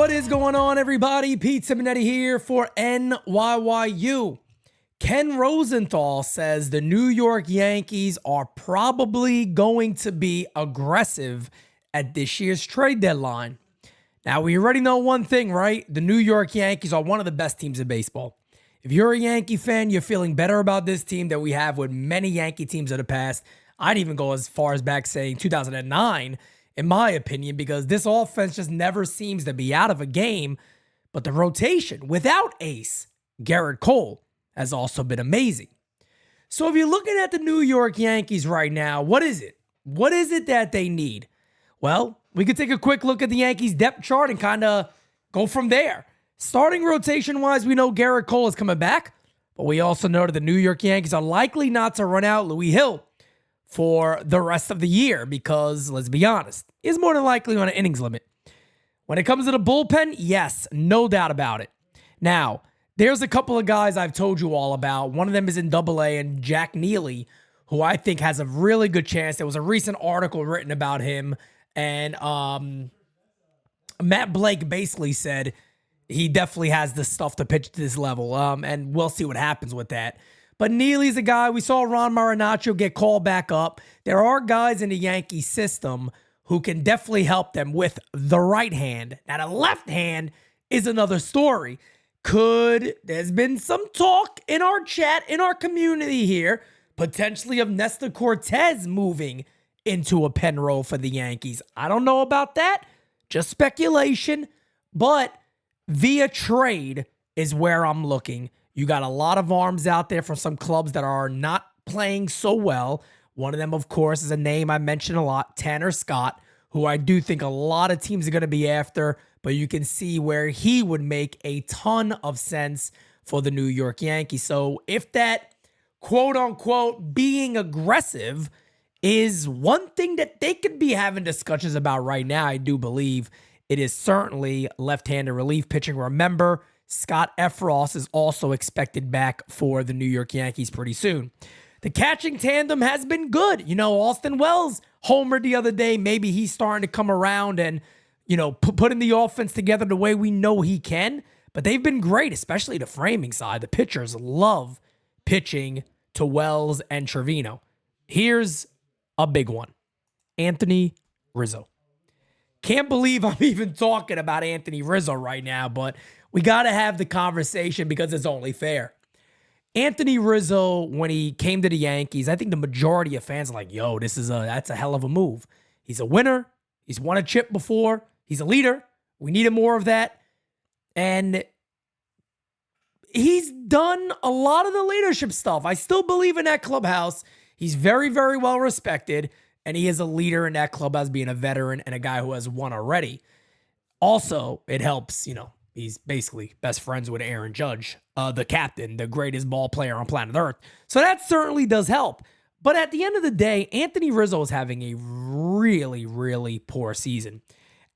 What is going on, everybody? Pete Simonetti here for NYYU. Ken Rosenthal says the New York Yankees are probably going to be aggressive at this year's trade deadline. Now, we already know one thing, right? The New York Yankees are one of the best teams in baseball. If you're a Yankee fan, you're feeling better about this team than we have with many Yankee teams of the past. I'd even go as far as back saying 2009, in my opinion, because this offense just never seems to be out of a game. But the rotation without ace Garrett Cole has also been amazing. So if you're looking at the New York Yankees right now, what is it? What is it that they need? Well, we could take a quick look at the Yankees depth chart and kind of go from there. Starting rotation-wise, we know Garrett Cole is coming back, but we also know that the New York Yankees are likely not to run out Louis Hill for the rest of the year because, let's be honest, he's more than likely on an innings limit. When it comes to the bullpen, yes, no doubt about it. Now, there's a couple of guys I've told you all about. One of them is in Double-A, and Jack Neely, who I think has a really good chance. There was a recent article written about him, and Matt Blake basically said he definitely has the stuff to pitch to this level, and we'll see what happens with that. But Neely's a guy. We saw Ron Marinaccio get called back up. There are guys in the Yankee system who can definitely help them with the right hand. Now, the left hand is another story. There's been some talk in our chat, in our community here, potentially of Nestor Cortez moving into a pen role for the Yankees. I don't know about that. Just speculation. But via trade is where I'm looking. You got a lot of arms out there from some clubs that are not playing so well. One of them, of course, is a name I mentioned a lot, Tanner Scott, who I do think a lot of teams are going to be after, but you can see where he would make a ton of sense for the New York Yankees. So if that quote-unquote being aggressive is one thing that they could be having discussions about right now, I do believe it is certainly left-handed relief pitching. Remember, Scott Efros is also expected back for the New York Yankees pretty soon. The catching tandem has been good. Austin Wells homered the other day. Maybe he's starting to come around and, putting the offense together the way we know he can. But they've been great, especially the framing side. The pitchers love pitching to Wells and Trevino. Here's a big one. Anthony Rizzo. Can't believe I'm even talking about Anthony Rizzo right now, but we got to have the conversation because it's only fair. Anthony Rizzo, when he came to the Yankees, I think the majority of fans are like, yo, that's a hell of a move. He's a winner. He's won a chip before. He's a leader. We needed more of that. And he's done a lot of the leadership stuff. I still believe in that clubhouse. He's very, very well respected. And he is a leader in that club as being a veteran and a guy who has won already. Also, it helps, he's basically best friends with Aaron Judge, the captain, the greatest ball player on planet Earth. So that certainly does help. But at the end of the day, Anthony Rizzo is having a really, really poor season.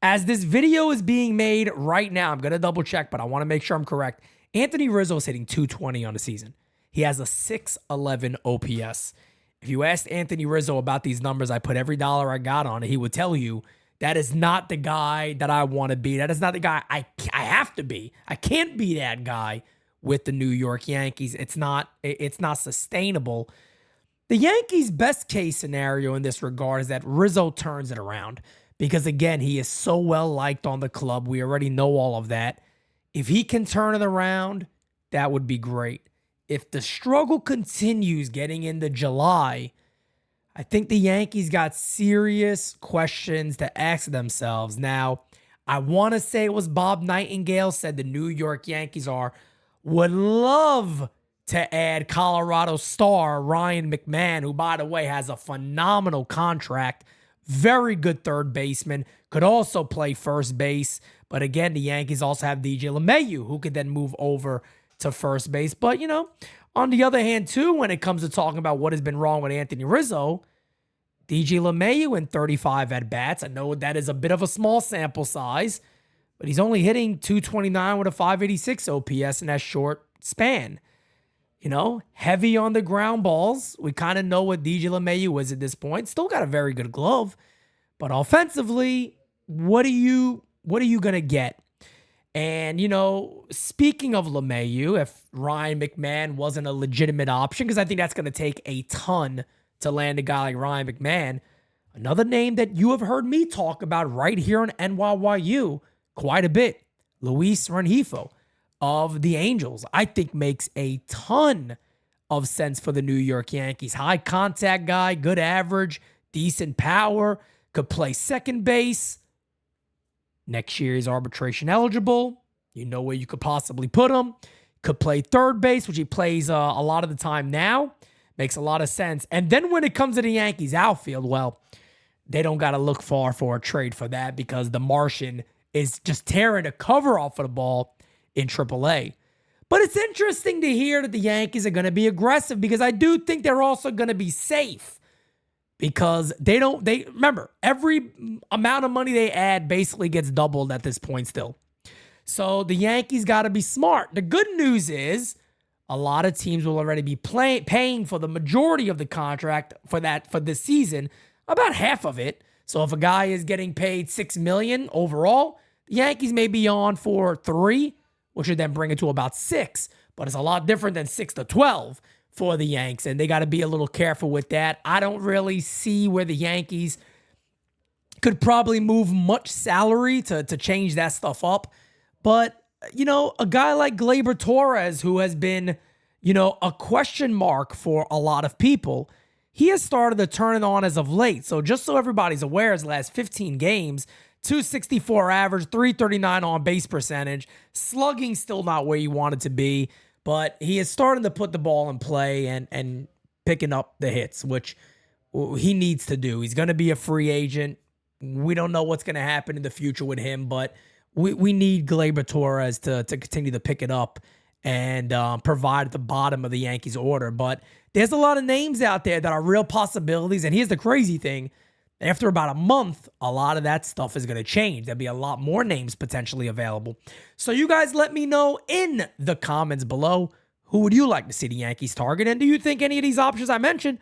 As this video is being made right now, I'm going to double check, but I want to make sure I'm correct. Anthony Rizzo is hitting 220 on the season. He has a 611 OPS. If you asked Anthony Rizzo about these numbers, I put every dollar I got on it, he would tell you that is not the guy that I want to be. That is not the guy I have to be. I can't be that guy with the New York Yankees. It's not sustainable. The Yankees' best case scenario in this regard is that Rizzo turns it around because, again, he is so well liked on the club. We already know all of that. If he can turn it around, that would be great. If the struggle continues getting into July, I think the Yankees got serious questions to ask themselves. Now, I want to say it was Bob Nightingale said the New York Yankees would love to add Colorado star Ryan McMahon, who, by the way, has a phenomenal contract, very good third baseman, could also play first base. But again, the Yankees also have DJ LeMahieu, who could then move over to first base. But, on the other hand, too, when it comes to talking about what has been wrong with Anthony Rizzo, DJ LeMahieu in 35 at-bats. I know that is a bit of a small sample size, but he's only hitting 229 with a 586 OPS in that short span. Heavy on the ground balls. We kind of know what DJ LeMahieu is at this point. Still got a very good glove, but offensively, what are you going to get? And, speaking of LeMahieu, if Ryan McMahon wasn't a legitimate option, because I think that's going to take a ton to land a guy like Ryan McMahon, another name that you have heard me talk about right here on NYYU quite a bit, Luis Rengifo of the Angels, I think makes a ton of sense for the New York Yankees. High contact guy, good average, decent power, could play second base. Next year he's arbitration eligible. You know where you could possibly put him. Could play third base, which he plays a lot of the time now. Makes a lot of sense. And then when it comes to the Yankees outfield, well, they don't got to look far for a trade for that because the Martian is just tearing the cover off of the ball in AAA. But it's interesting to hear that the Yankees are going to be aggressive because I do think they're also going to be safe because they remember, every amount of money they add basically gets doubled at this point still. So the Yankees got to be smart. The good news is a lot of teams will already be paying for the majority of the contract for this season, about half of it. So if a guy is getting paid $6 million overall, the Yankees may be on for $3 million, which would then bring it to about $6 million. But it's a lot different than $6 to $12 million for the Yanks, and they got to be a little careful with that. I don't really see where the Yankees could probably move much salary to change that stuff up. But, a guy like Gleyber Torres, who has been, a question mark for a lot of people, he has started to turn it on as of late. So just so everybody's aware, his last 15 games, 264 average, 339 on base percentage, slugging still not where you want it to be, but he is starting to put the ball in play and picking up the hits, which he needs to do. He's going to be a free agent. We don't know what's going to happen in the future with him, but we need Gleyber Torres to continue to pick it up and provide at the bottom of the Yankees order. But there's a lot of names out there that are real possibilities. And here's the crazy thing. After about a month, a lot of that stuff is going to change. There'll be a lot more names potentially available. So you guys let me know in the comments below, who would you like to see the Yankees target? And do you think any of these options I mentioned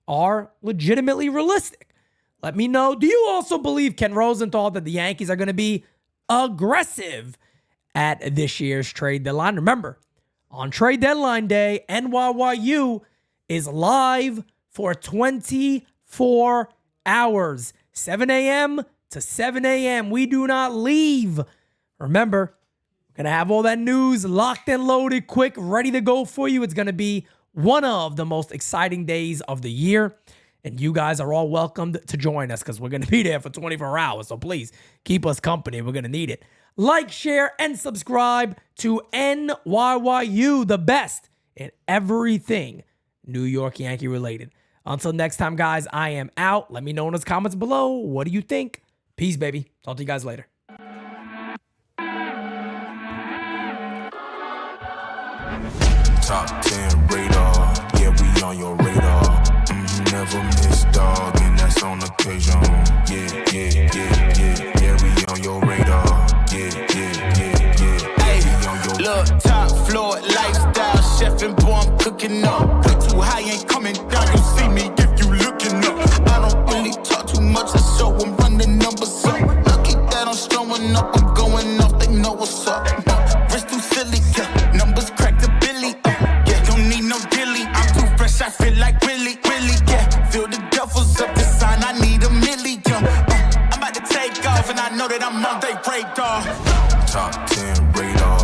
are legitimately realistic? Let me know. Do you also believe, Ken Rosenthal, that the Yankees are going to be aggressive at this year's trade deadline? Remember, on trade deadline day, NYYU is live for 24 hours, 7 a.m. to 7 a.m. We do not leave. Remember, we're going to have all that news locked and loaded, quick, ready to go for you. It's going to be one of the most exciting days of the year. And you guys are all welcomed to join us because we're going to be there for 24 hours. So please keep us company. We're going to need it. Like, share, and subscribe to NYYU, the best in everything New York Yankee related. Until next time, guys, I am out. Let me know in the comments below. What do you think? Peace, baby. Talk to you guys later. Top 10 radar. Yeah, we on your radar. Never miss, dog, and that's on occasion. Yeah, we on your radar. Yeah. Hey, look, top floor, lifestyle, chef and boy, I'm cooking up. Way too high, ain't coming down, you see me if you looking up. I don't really talk too much, I show them running numbers up. Lucky that I'm showing up, I'm going off, they know what's up. Wrist too silly, yeah, numbers crack the billy. Yeah, don't need no dilly, I'm too fresh, I feel like really, yeah. Feel the duffels up the sign, I need a million. I'm about to take off, and I know that I'm on they radar. Top 10 radar.